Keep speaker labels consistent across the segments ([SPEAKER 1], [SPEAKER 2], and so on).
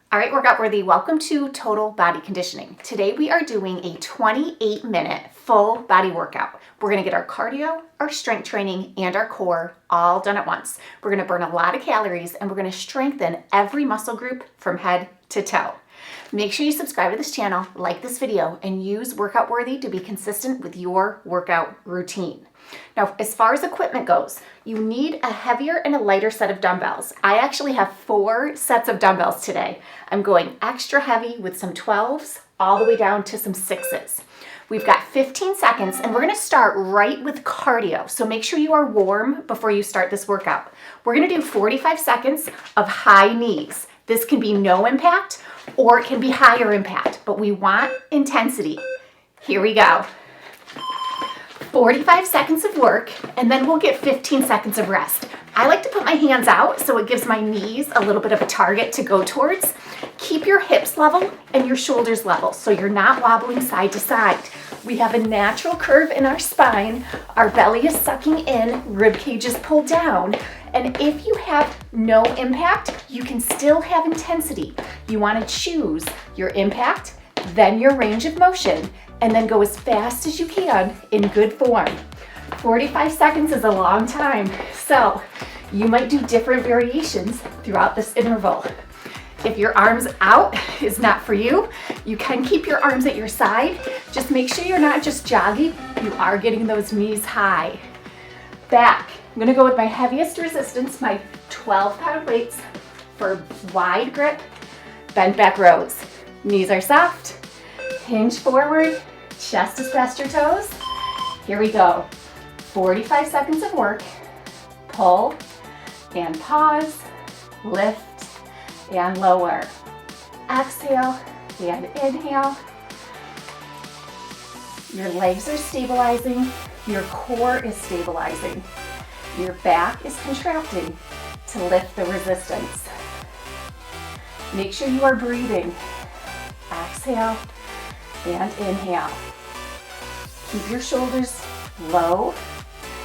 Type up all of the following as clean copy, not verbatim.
[SPEAKER 1] All right, workout worthy, welcome to Total Body Conditioning. Today we are doing a 28-minute full body workout. We're gonna get our cardio, our strength training, and our core all done at once. We're gonna burn a lot of calories and we're gonna strengthen every muscle group from head to toe. Make sure you subscribe to this channel, like this video, and use Workout Worthy to be consistent with your workout routine. Now, as far as equipment goes, you need a heavier and a lighter set of dumbbells. I actually have 4 sets of dumbbells today. I'm going extra heavy with some 12s all the way down to some 6s. We've got 15 seconds and we're gonna start right with cardio. So make sure you are warm before you start this workout. We're gonna do 45 seconds of high knees. This can be no impact or it can be higher impact, but we want intensity. Here we go. 45 seconds of work, and then we'll get 15 seconds of rest. I like to put my hands out so it gives my knees a little bit of a target to go towards. Keep your hips level and your shoulders level so you're not wobbling side to side. We have a natural curve in our spine. Our belly is sucking in, rib cage is pulled down. And if you have no impact, you can still have intensity. You want to choose your impact, then your range of motion, and then go as fast as you can in good form. 45 seconds is a long time, so you might do different variations throughout this interval. If your arms out is not for you, you can keep your arms at your side. Just make sure you're not just jogging, you are getting those knees high. Back, I'm gonna go with my heaviest resistance, my 12-pound weights for wide grip, bent back rows. Knees are soft. Hinge forward, chest is past your toes. Here we go. 45 seconds of work. Pull and pause, lift and lower. Exhale and inhale. Your legs are stabilizing, your core is stabilizing. Your back is contracting to lift the resistance. Make sure you are breathing. Exhale and inhale. Keep your shoulders low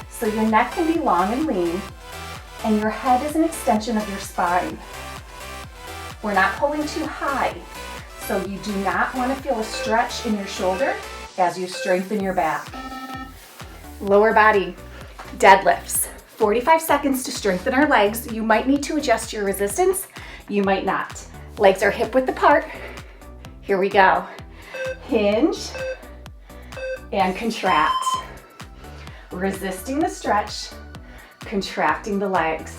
[SPEAKER 1] so your neck can be long and lean and your head is an extension of your spine. We're not pulling too high, so you do not want to feel a stretch in your shoulder as you strengthen your back. Lower body deadlifts. 45 seconds to strengthen our legs. You might need to adjust your resistance, you might not. Legs are hip width apart. Here we go. Hinge and contract. Resisting the stretch, contracting the legs.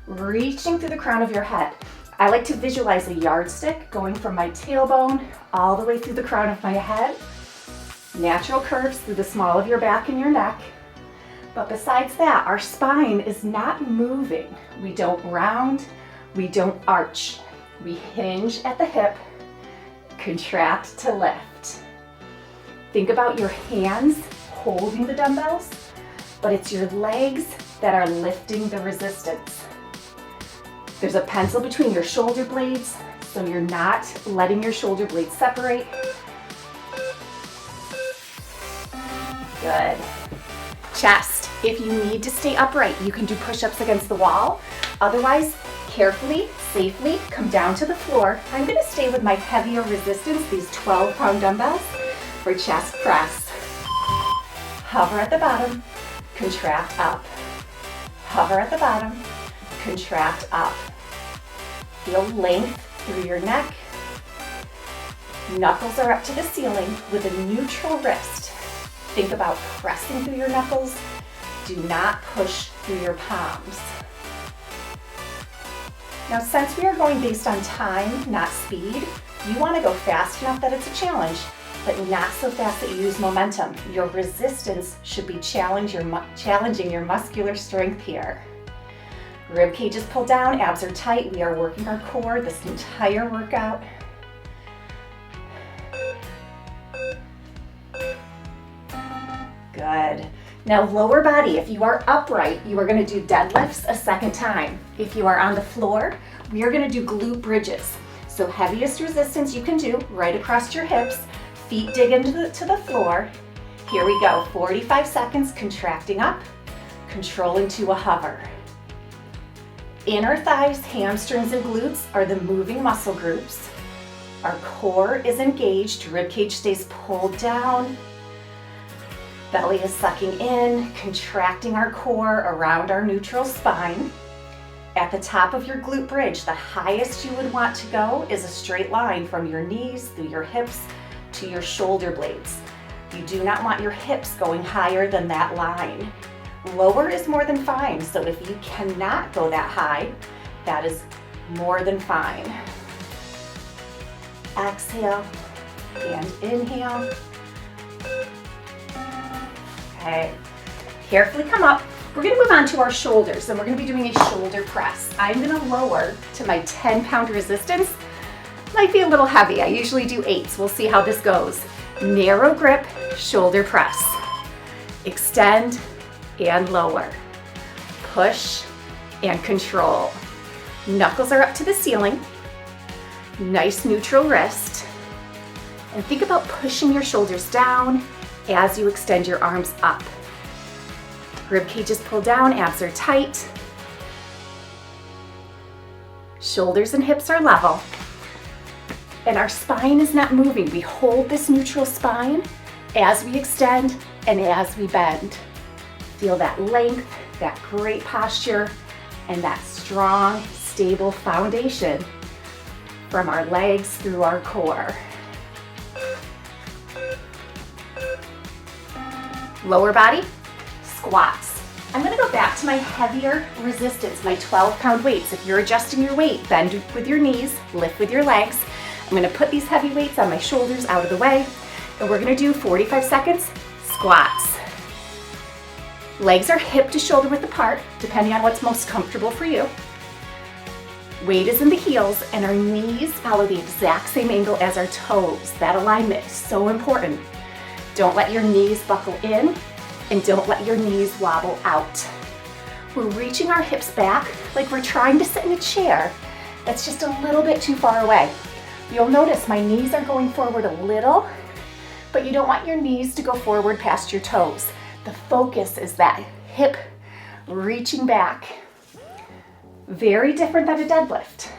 [SPEAKER 1] Reaching through the crown of your head. I like to visualize a yardstick going from my tailbone all the way through the crown of my head. Natural curves through the small of your back and your neck. But besides that, our spine is not moving. We don't round, we don't arch. We hinge at the hip, contract to lift. Think about your hands holding the dumbbells, but it's your legs that are lifting the resistance. There's a pencil between your shoulder blades, so you're not letting your shoulder blades separate. Good. Chest. If you need to stay upright, you can do push-ups against the wall. Otherwise, carefully, safely come down to the floor. I'm gonna stay with my heavier resistance, these 12-pound dumbbells, for chest press. Hover at the bottom, contract up. Hover at the bottom, contract up. Feel length through your neck. Knuckles are up to the ceiling with a neutral wrist. Think about pressing through your knuckles. Do not push through your palms. Now, since we are going based on time, not speed, you want to go fast enough that it's a challenge, but not so fast that you use momentum. Your resistance should be challenging your muscular strength here. Rib cage is pulled down, abs are tight. We are working our core this entire workout. Good. Now, lower body, if you are upright, you are going to do deadlifts a second time. If you are on the floor, we are going to do glute bridges. So heaviest resistance you can do right across your hips, feet dig into the floor. Here we go, 45 seconds contracting up, control into a hover. Inner thighs, hamstrings, and glutes are the moving muscle groups. Our core is engaged, ribcage stays pulled down. Belly is sucking in, contracting our core around our neutral spine. At the top of your glute bridge, the highest you would want to go is a straight line from your knees through your hips to your shoulder blades. You do not want your hips going higher than that line. Lower is more than fine, so if you cannot go that high, that is more than fine. Exhale and inhale. Okay, carefully come up. We're gonna move on to our shoulders, and we're gonna be doing a shoulder press. I'm gonna lower to my 10-pound resistance. Might be a little heavy. I usually do 8s. We'll see how this goes. Narrow grip, shoulder press. Extend and lower. Push and control. Knuckles are up to the ceiling. Nice neutral wrist. And think about pushing your shoulders down as you extend your arms up. Rib cage is pulled down, abs are tight. Shoulders and hips are level. And our spine is not moving. We hold this neutral spine as we extend and as we bend. Feel that length, that great posture, and that strong, stable foundation from our legs through our core. Lower body, squats. I'm gonna go back to my heavier resistance, my 12-pound weights. If you're adjusting your weight, bend with your knees, lift with your legs. I'm gonna put these heavy weights on my shoulders out of the way, and we're gonna do 45 seconds squats. Legs are hip to shoulder width apart, depending on what's most comfortable for you. Weight is in the heels, and our knees follow the exact same angle as our toes. That alignment is so important. Don't let your knees buckle in, and don't let your knees wobble out. We're reaching our hips back like we're trying to sit in a chair that's just a little bit too far away. You'll notice my knees are going forward a little, but you don't want your knees to go forward past your toes. The focus is that hip reaching back. Very different than a deadlift.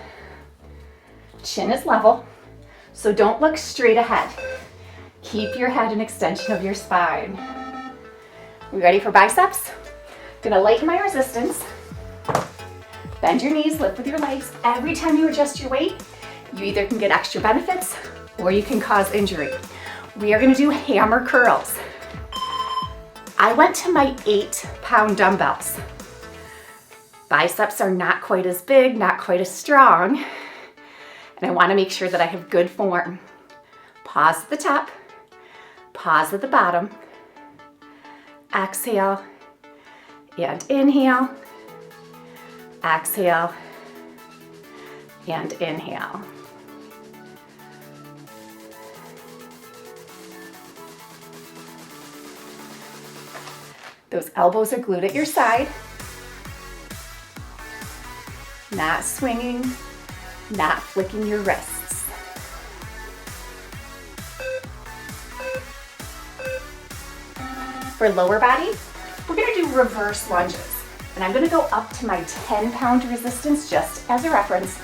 [SPEAKER 1] Chin is level, so don't look straight ahead. Keep your head an extension of your spine. We ready for biceps? Gonna lighten my resistance. Bend your knees, lift with your legs. Every time you adjust your weight, you either can get extra benefits or you can cause injury. We are gonna do hammer curls. I went to my 8-pound dumbbells. Biceps are not quite as big, not quite as strong, and I wanna make sure that I have good form. Pause at the top, pause at the bottom, exhale and inhale, exhale and inhale. Those elbows are glued at your side. Not swinging, not flicking your wrists. For lower body, we're gonna do reverse lunges. And I'm gonna go up to my 10-pound resistance just as a reference.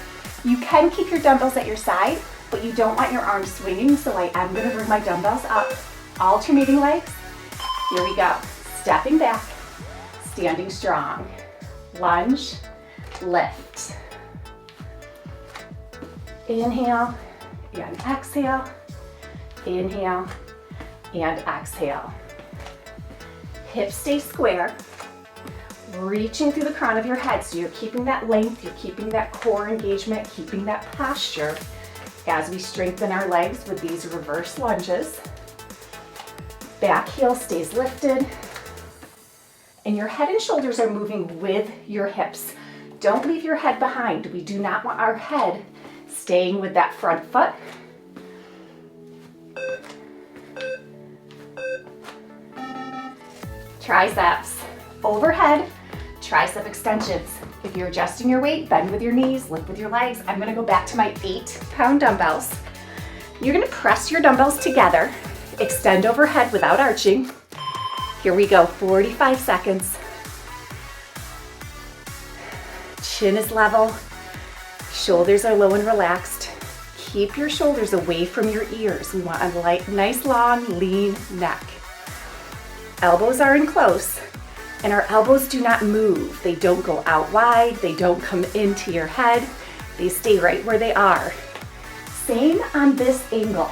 [SPEAKER 1] You can keep your dumbbells at your side, but you don't want your arms swinging, so I am gonna bring my dumbbells up, alternating legs. Here we go. Stepping back, standing strong. Lunge, lift. Inhale and exhale. Inhale and exhale. Hips stay square. Reaching through the crown of your head, so you're keeping that length, you're keeping that core engagement, keeping that posture as we strengthen our legs with these reverse lunges. Back heel stays lifted. And your head and shoulders are moving with your hips. Don't leave your head behind. We do not want our head staying with that front foot. Triceps. Overhead, tricep extensions. If you're adjusting your weight, bend with your knees, lift with your legs. I'm gonna go back to my 8-pound dumbbells. You're gonna press your dumbbells together, extend overhead without arching. Here we go, 45 seconds. Chin is level, shoulders are low and relaxed. Keep your shoulders away from your ears. We want a nice, long, lean neck. Elbows are in close, and our elbows do not move. They don't go out wide. They don't come into your head. They stay right where they are. Same on this angle.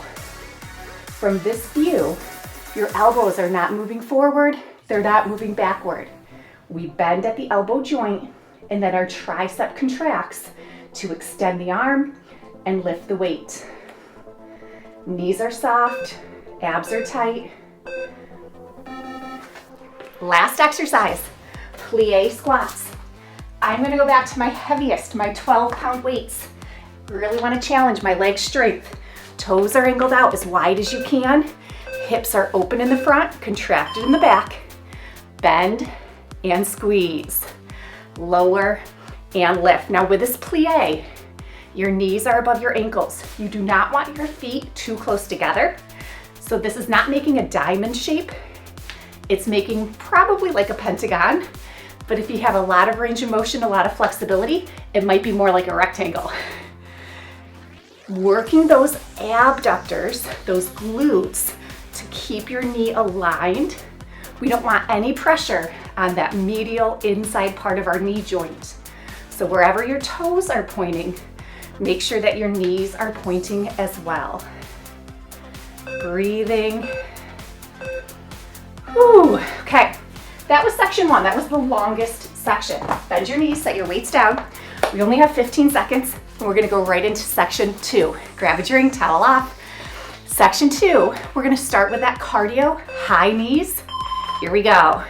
[SPEAKER 1] From this view, your elbows are not moving forward. They're not moving backward. We bend at the elbow joint, and then our tricep contracts to extend the arm and lift the weight. Knees are soft, abs are tight. Last exercise, plie squats. I'm gonna go back to my heaviest, my 12-pound weights. Really wanna challenge my leg strength. Toes are angled out as wide as you can. Hips are open in the front, contracted in the back. Bend and squeeze. Lower and lift. Now with this plie, your knees are above your ankles. You do not want your feet too close together. So this is not making a diamond shape. It's making probably like a pentagon. But if you have a lot of range of motion, a lot of flexibility, it might be more like a rectangle. Working those abductors, those glutes, to keep your knee aligned. We don't want any pressure on that medial inside part of our knee joint. So wherever your toes are pointing, make sure that your knees are pointing as well. Breathing. Whew. Okay, that was section 1. That was the longest section. Bend your knees, set your weights down. We only have 15 seconds, and we're gonna go right into section 2. Grab a drink, towel off. Section 2, we're gonna start with that cardio, high knees. Here we go.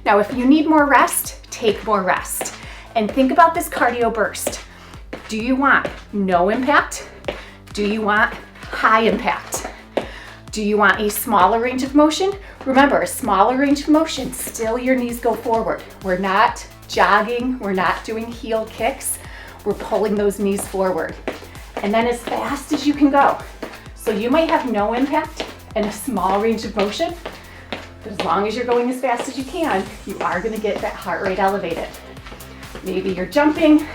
[SPEAKER 1] Now, if you need more rest, take more rest. And think about this cardio burst. Do you want no impact? Do you want high impact? Do you want a smaller range of motion? Remember, a smaller range of motion, still your knees go forward. We're not jogging, we're not doing heel kicks, we're pulling those knees forward. And then as fast as you can go. So you might have no impact and a small range of motion, but as long as you're going as fast as you can, you are gonna get that heart rate elevated. Maybe you're jumping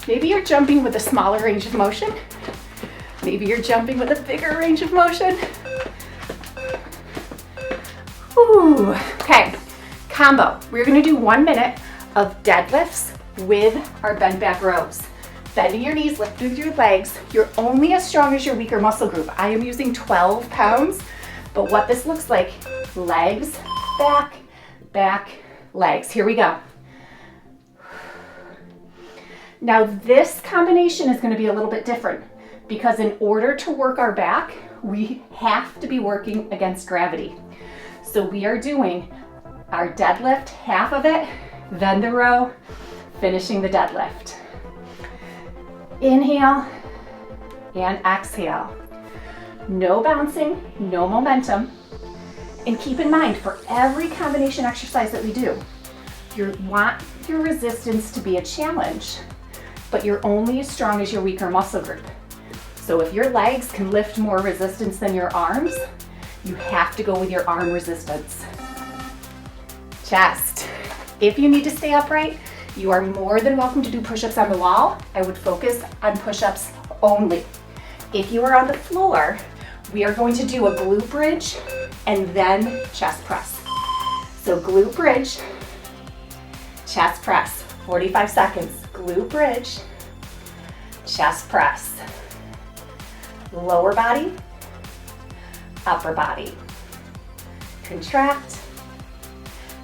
[SPEAKER 1] with a smaller range of motion. Maybe you're jumping with a bigger range of motion. Ooh. Okay, combo. We're gonna do 1 minute of deadlifts with our bent back rows. Bending your knees, lift through your legs. You're only as strong as your weaker muscle group. I am using 12 pounds, but what this looks like, legs, back, back, legs. Here we go. Now this combination is gonna be a little bit different because in order to work our back, we have to be working against gravity. So we are doing our deadlift, half of it, then the row, finishing the deadlift. Inhale and exhale. No bouncing, no momentum. And keep in mind, for every combination exercise that we do, you want your resistance to be a challenge, but you're only as strong as your weaker muscle group. So if your legs can lift more resistance than your arms, you have to go with your arm resistance. Chest. If you need to stay upright, you are more than welcome to do push-ups on the wall. I would focus on push-ups only. If you are on the floor, we are going to do a glute bridge and then chest press. So glute bridge, chest press, 45 seconds. Glute bridge, chest press. Lower body, upper body. Contract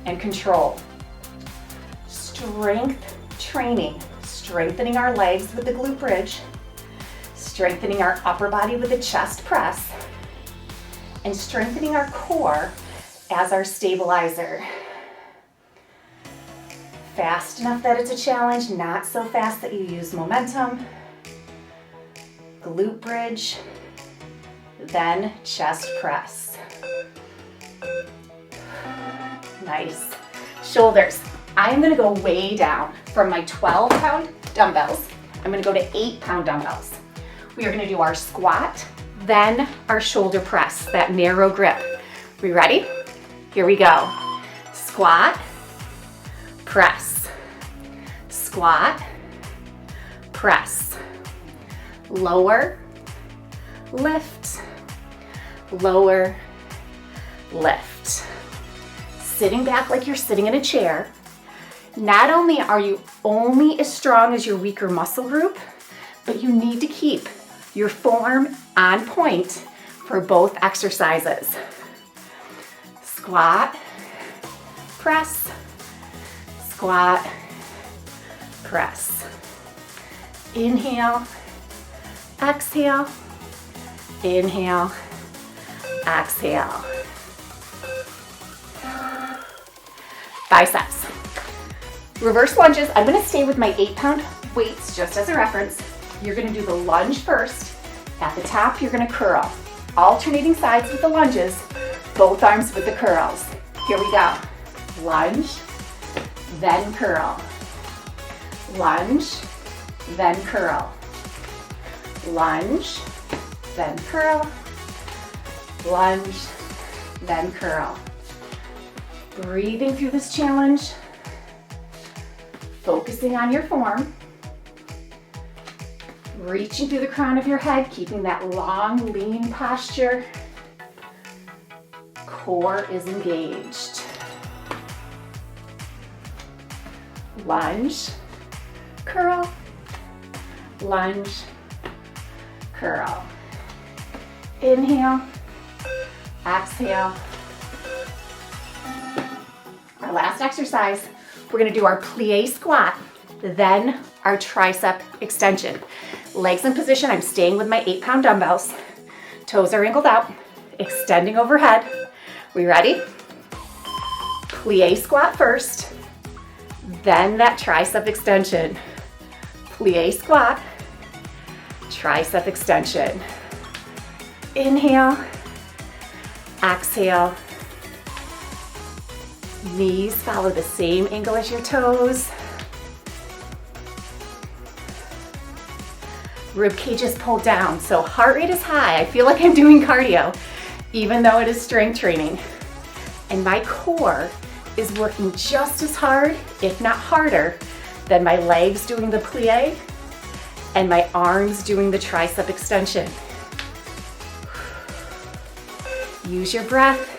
[SPEAKER 1] and control. Strength training, strengthening our legs with the glute bridge, strengthening our upper body with the chest press, and strengthening our core as our stabilizer. Fast enough that it's a challenge, not so fast that you use momentum. Glute bridge, then chest press. Nice. Shoulders. I am gonna go way down from my 12-pound dumbbells. I'm gonna go to 8-pound dumbbells. We are gonna do our squat, then our shoulder press, that narrow grip. We ready? Here we go. Squat, press, Squat, press, lower, lift, lower, lift. Sitting back like you're sitting in a chair. Not only are you only as strong as your weaker muscle group, but you need to keep your form on point for both exercises. Squat, press, squat, press. Inhale, exhale, inhale, exhale. Biceps. Reverse lunges. I'm going to stay with my 8-pound weights just as a reference. You're going to do the lunge first. At the top, you're going to curl. Alternating sides with the lunges, both arms with the curls. Here we go. Lunge, then curl. Lunge, then curl. Lunge, then curl. Lunge, then curl. Breathing through this challenge, focusing on your form, reaching through the crown of your head, keeping that long, lean posture. Core is engaged. Lunge, curl, lunge, curl. Inhale, exhale. Our last exercise, we're gonna do our plie squat, then our tricep extension. Legs in position, I'm staying with my 8-pound dumbbells. Toes are angled out, extending overhead. We ready? Plie squat first, then that tricep extension. Plie squat, tricep extension. Inhale, exhale. Knees follow the same angle as your toes. Rib cage is pulled down, so heart rate is high. I feel like I'm doing cardio, even though it is strength training. And my core is working just as hard, if not harder, than my legs doing the plie and my arms doing the tricep extension. Use your breath.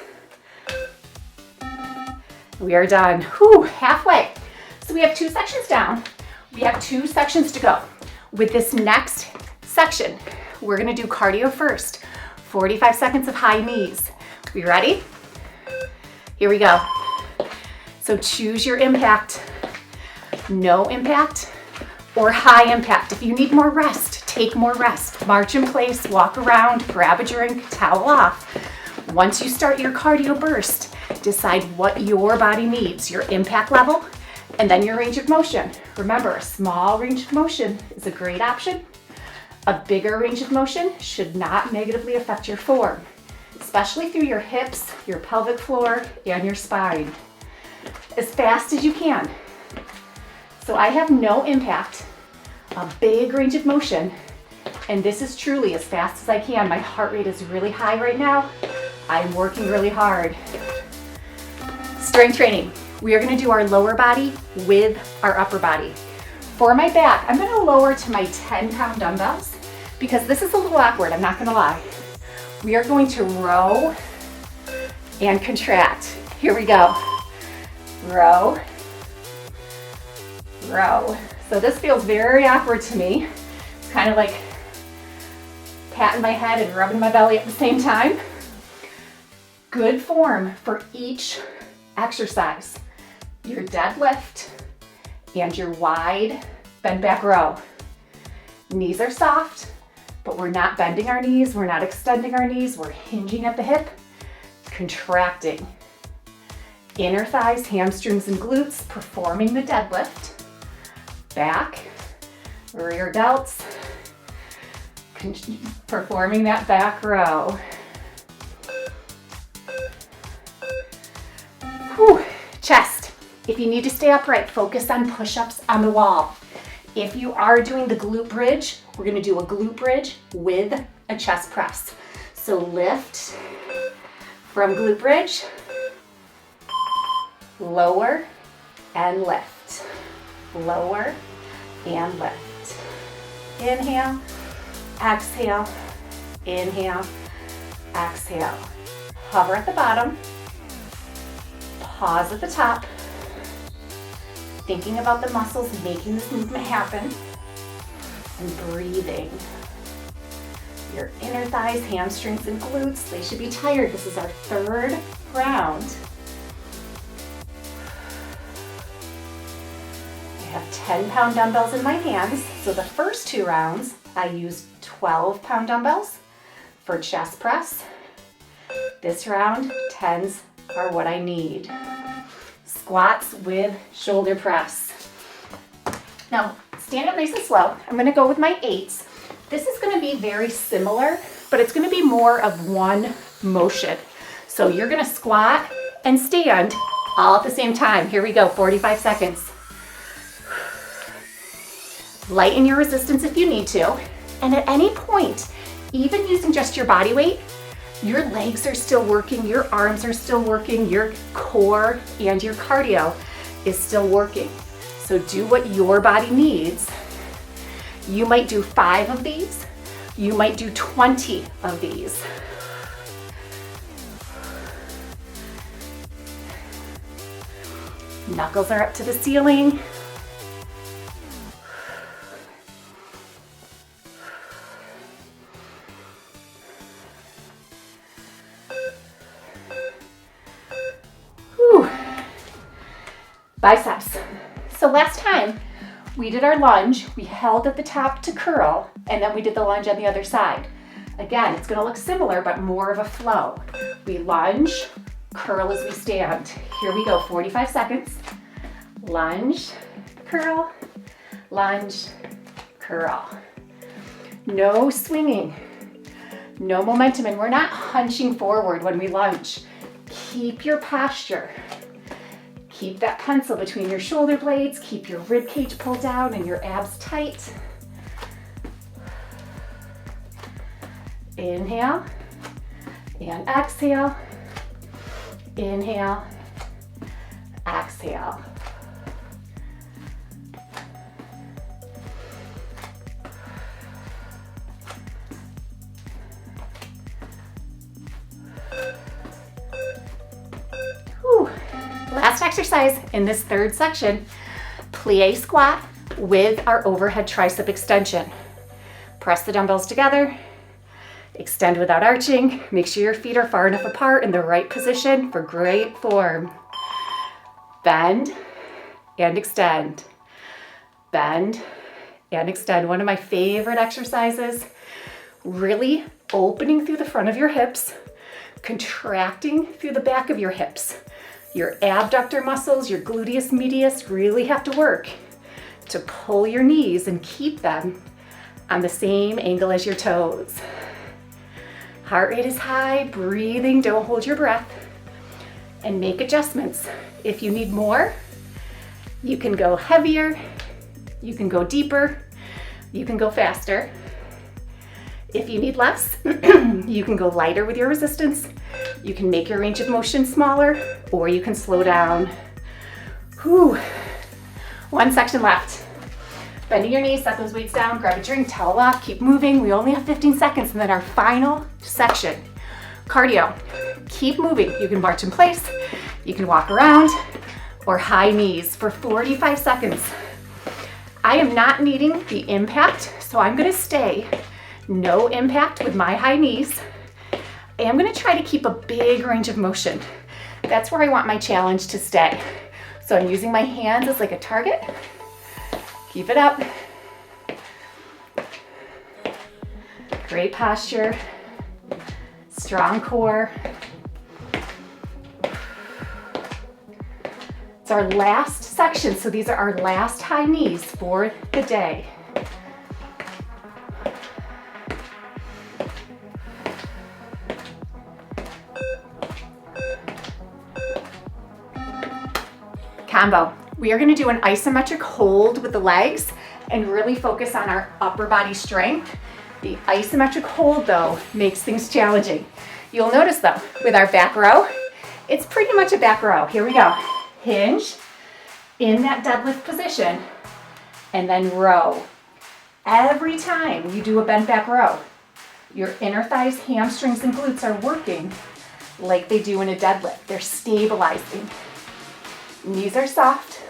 [SPEAKER 1] We are done. Whew, halfway. So we have 2 sections down. We have 2 sections to go. With this next section, we're gonna do cardio first. 45 seconds of high knees. We ready? Here we go. So choose your impact. No impact or high impact. If you need more rest, take more rest. March in place, walk around, grab a drink, towel off. Once you start your cardio burst, decide what your body needs, your impact level, and then your range of motion. Remember, a small range of motion is a great option. A bigger range of motion should not negatively affect your form, especially through your hips, your pelvic floor, and your spine. As fast as you can. So I have no impact, a big range of motion, and this is truly as fast as I can. My heart rate is really high right now. I'm working really hard. Strength training. We are gonna do our lower body with our upper body. For my back, I'm gonna lower to my 10-pound dumbbells because this is a little awkward, I'm not gonna lie. We are going to row and contract. Here we go. Row, row. So this feels very awkward to me. It's kind of like patting my head and rubbing my belly at the same time. Good form for each exercise. Your deadlift and your wide bend back row. Knees are soft, but we're not bending our knees, we're not extending our knees, we're hinging at the hip, contracting. Inner thighs, hamstrings, and glutes performing the deadlift. Back, rear delts, performing that back row. Whew. Chest. If you need to stay upright, focus on push-ups on the wall. If you are doing the glute bridge, we're gonna do a glute bridge with a chest press. So lift from glute bridge, lower and lift. lower, and lift. Inhale, exhale, inhale, exhale. Hover at the bottom, pause at the top, thinking about the muscles making this movement happen, and breathing. Your inner thighs, hamstrings, and glutes, they should be tired. This is our third round. I have 10-pound dumbbells in my hands. So the first 2 rounds, I used 12-pound dumbbells for chest press. This round, 10s are what I need. Squats with shoulder press. Now, stand up nice and slow. I'm gonna go with my 8s. This is gonna be very similar, but it's gonna be more of one motion. So you're gonna squat and stand all at the same time. Here we go, 45 seconds. Lighten your resistance if you need to. And at any point, even using just your body weight, your legs are still working, your arms are still working, your core and your cardio is still working. So do what your body needs. You might do 5 of these. You might do 20 of these. Knuckles are up to the ceiling. Whew. Biceps. So last time we did our lunge, we held at the top to curl, and then we did the lunge on the other side. Again, it's gonna look similar, but more of a flow. We lunge, curl as we stand. Here we go, 45 seconds. Lunge, curl, lunge, curl. No swinging, no momentum, and we're not hunching forward when we lunge. Keep your posture. Keep that pencil between your shoulder blades, keep your rib cage pulled down and your abs tight. Inhale and exhale. Inhale, exhale. Whew. Last exercise in this third section, plie squat with our overhead tricep extension. Press the dumbbells together, extend without arching. Make sure your feet are far enough apart in the right position for great form. Bend and extend. Bend and extend. One of my favorite exercises, really opening through the front of your hips, contracting through the back of your hips. Your abductor muscles, your gluteus medius really have to work to pull your knees and keep them on the same angle as your toes. Heart rate is high, breathing, don't hold your breath, and make adjustments. If you need more, you can go heavier, you can go deeper, you can go faster. If you need less, you can go lighter with your resistance. You can make your range of motion smaller, or you can slow down. Whew. One section left. Bending your knees, set those weights down, grab a drink, towel off, keep moving. We only have 15 seconds, and then our final section. Cardio. Keep moving. You can march in place, you can walk around, or high knees for 45 seconds. I am not needing the impact, so I'm gonna stay no impact with my high knees. And I'm gonna try to keep a big range of motion. That's where I want my challenge to stay. So I'm using my hands as like a target. Keep it up. Great posture, strong core. It's our last section, so these are our last high knees for the day. Combo. We are going to do an isometric hold with the legs and really focus on our upper body strength. The isometric hold, though, makes things challenging. You'll notice, though, with our back row, it's pretty much a back row. Here we go. Hinge in that deadlift position. and then row. Every time you do a bent back row, your inner thighs, hamstrings, and glutes are working like they do in a deadlift. They're stabilizing. Knees are soft,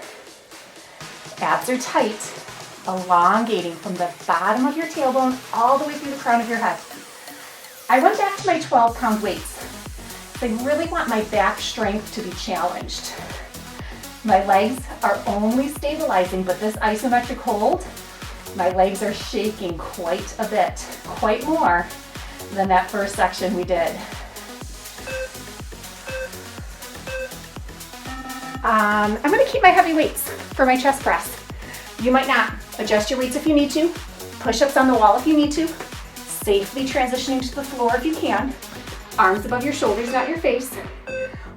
[SPEAKER 1] abs are tight, elongating from the bottom of your tailbone all the way through the crown of your head. I went back to my 12-pound weights. I really want my back strength to be challenged. My legs are only stabilizing, but this isometric hold, my legs are shaking quite a bit, quite more than that first section we did. I'm gonna keep my heavy weights for my chest press. You might not. Adjust your weights if you need to. Push-ups on the wall if you need to. Safely transitioning to the floor if you can. Arms above your shoulders, not your face.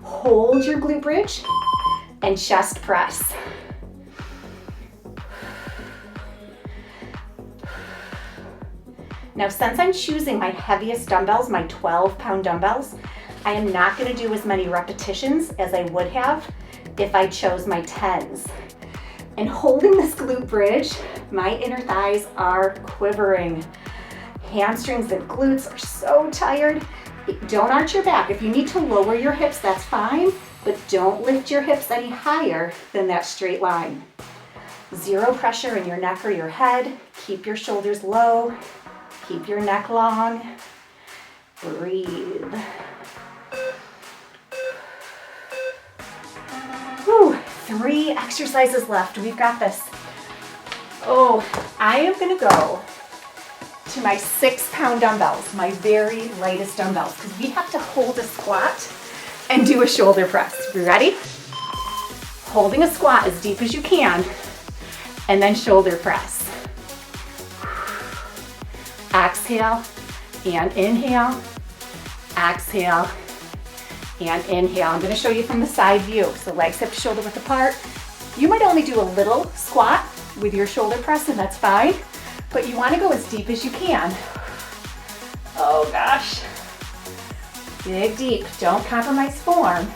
[SPEAKER 1] Hold your glute bridge and chest press. Now, since I'm choosing my heaviest dumbbells, my 12-pound dumbbells, I am not gonna do as many repetitions as I would have if I chose my 10s. And holding this glute bridge, my inner thighs are quivering. Hamstrings and glutes are so tired. Don't arch your back. If you need to lower your hips, that's fine, but don't lift your hips any higher than that straight line. Zero pressure in your neck or your head. Keep your shoulders low. Keep your neck long. Breathe. Whew, 3 exercises left. We've got this. Oh, I am gonna go to my 6-pound dumbbells, my very lightest dumbbells, because we have to hold a squat and do a shoulder press. You ready? Holding a squat as deep as you can, and then shoulder press. Exhale and inhale. Exhale and inhale. I'm gonna show you from the side view. So legs hip to shoulder width apart. You might only do a little squat with your shoulder press, and that's fine, but you wanna go as deep as you can. Oh gosh. Dig deep, don't compromise form.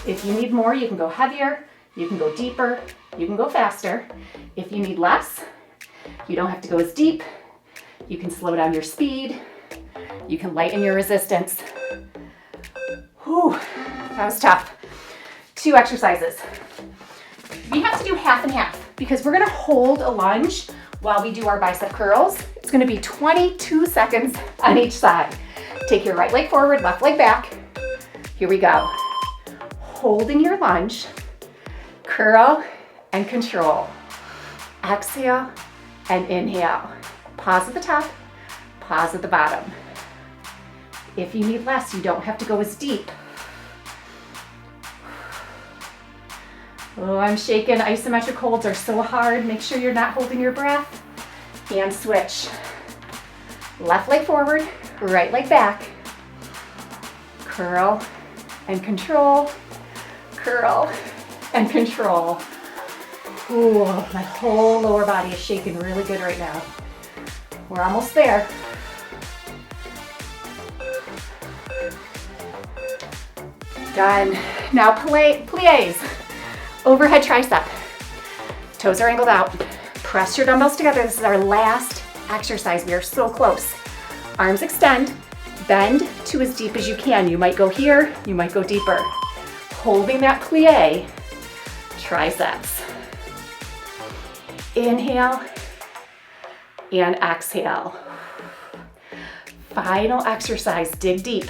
[SPEAKER 1] If you need more, you can go heavier, you can go deeper, you can go faster. If you need less, you don't have to go as deep. You can slow down your speed. You can lighten your resistance. Whew, that was tough. 2 exercises. We have to do half and half because we're gonna hold a lunge while we do our bicep curls. It's gonna be 22 seconds on each side. Take your right leg forward, left leg back. Here we go. Holding your lunge, curl and control. Exhale and inhale. Pause at the top, pause at the bottom. If you need less, you don't have to go as deep. Oh, I'm shaking. Isometric holds are so hard. Make sure you're not holding your breath. And switch. Left leg forward, right leg back. Curl and control. Curl and control. Ooh, my whole lower body is shaking really good right now. We're almost there. Done. Now plies. Overhead tricep. Toes are angled out. Press your dumbbells together. This is our last exercise. We are so close. Arms extend. Bend to as deep as you can. You might go here, you might go deeper. Holding that plie, triceps. Inhale and exhale. Final exercise, dig deep.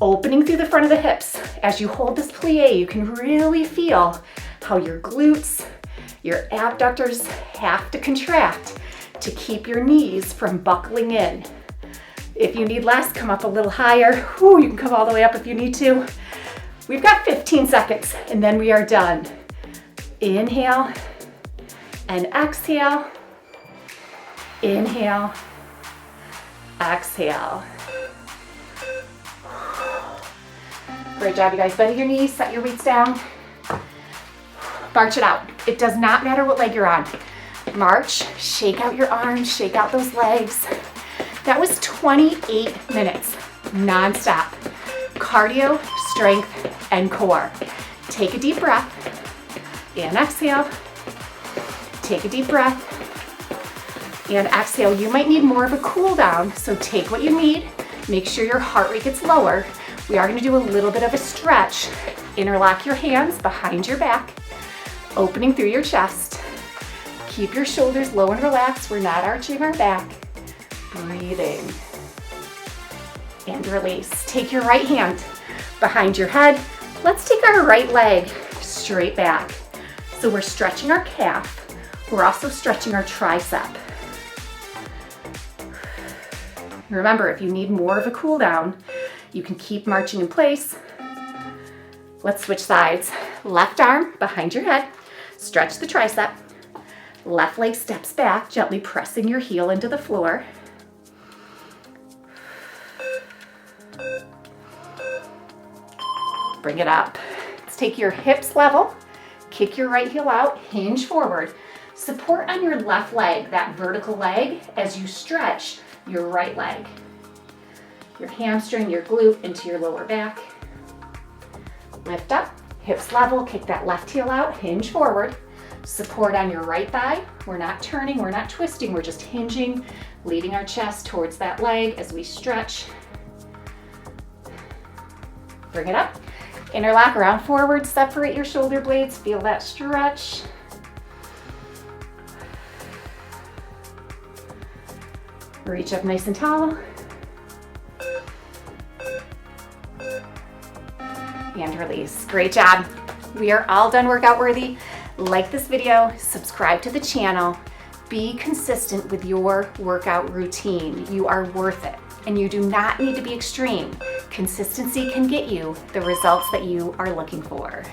[SPEAKER 1] Opening through the front of the hips. As you hold this plie, you can really feel how your glutes, your abductors have to contract to keep your knees from buckling in. If you need less, come up a little higher. Whew, you can come all the way up if you need to. We've got 15 seconds and then we are done. Inhale and exhale. Inhale, exhale. Great job, you guys. Bend your knees, set your weights down. March it out. It does not matter what leg you're on. March, shake out your arms, shake out those legs. That was 28 minutes, nonstop. Cardio, strength, and core. Take a deep breath. and exhale. Take a deep breath and exhale. You might need more of a cool down, so take what you need. Make sure your heart rate gets lower. We are going to do a little bit of a stretch. Interlock your hands behind your back, opening through your chest. Keep your shoulders low and relaxed. We're not arching our back. Breathing and release. Take your right hand behind your head. Let's take our right leg straight back. So we're stretching our calf. We're also stretching our tricep. Remember, if you need more of a cool down, you can keep marching in place. Let's switch sides. Left arm behind your head. Stretch the tricep. Left leg steps back, gently pressing your heel into the floor. Bring it up. Let's take your hips level. Kick your right heel out, hinge forward. Support on your left leg, that vertical leg, as you stretch your right leg. Your hamstring, your glute into your lower back. Lift up, hips level, kick that left heel out, hinge forward. Support on your right thigh. We're not turning, we're not twisting, we're just hinging, leading our chest towards that leg as we stretch. Bring it up. Interlock around forward, separate your shoulder blades, feel that stretch. Reach up nice and tall. And release. Great job. We are all done workout worthy. Like this video, subscribe to the channel. Be consistent with your workout routine. You are worth it, and you do not need to be extreme. Consistency can get you the results that you are looking for.